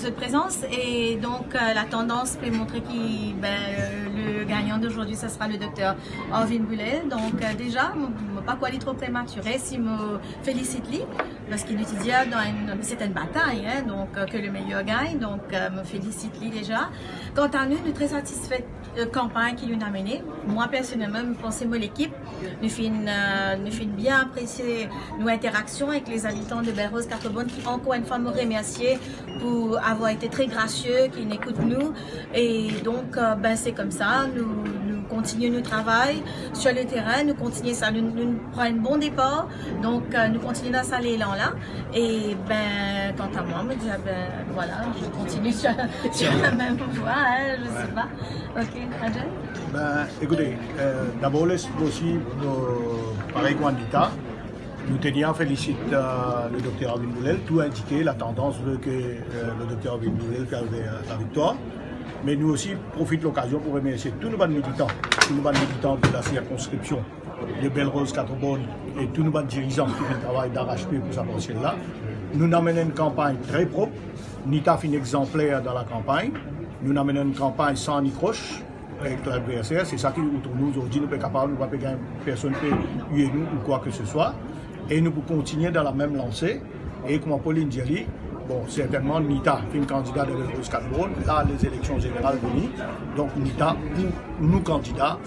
votre présence. Et donc, la tendance peut montrer que le gagnant d'aujourd'hui, ce sera le docteur Orvin Boulel. Donc, déjà, je ne pas quoi aller trop prématuré, si me félicite lui, parce qu'il utilise c'est une bataille, hein, donc que le meilleur gagne. Donc, me félicite lui déjà. Quant à nous, nous sommes très satisfaits de la campagne qu'il nous a menée. Moi, personnellement, je pense que l'équipe, nous fait bien apprécier nos interactions avec les habitants de Belle-Rose Carbonne, qui encore une fois me remercier pour avoir été très gracieux, qui écoutent nous. Et donc, c'est comme ça, nous continuons notre travail sur le terrain, nous continuons ça, nous prenons un bon départ, donc nous continuons dans cet élan-là. Et quant à moi, me dire, voilà, je continue sur la même voie, hein, je sais pas. Ok, Adel? Écoutez, d'abord, laisse aussi, pareil qu'Anita, nous tenions à féliciter le docteur Orvin Boulel, tout indiqué, la tendance veut que le docteur Orvin Boulel gagne la victoire. Mais nous aussi profitons de l'occasion pour remercier tous nos militants de la circonscription de Belle-Rose Carbonne et tous nos dirigeants qui font le travail d'arrache-pied pour sa là. Nous amenons une campagne très propre. Nita fait un exemplaire dans la campagne. Nous amenons une campagne sans nicroche avec l'adversaire. C'est ça qui autour de nous aujourd'hui. Nous ne sommes pas capables, nous ne pouvons pas personne peut huer nous ou quoi que ce soit. Et nous pouvons continuer dans la même lancée. Et comme Pauline dit, bon, certainement, Nita est une candidate de Belle-Rose Carbonne. Là, les élections générales venues. Donc, Nita, pour nous candidats,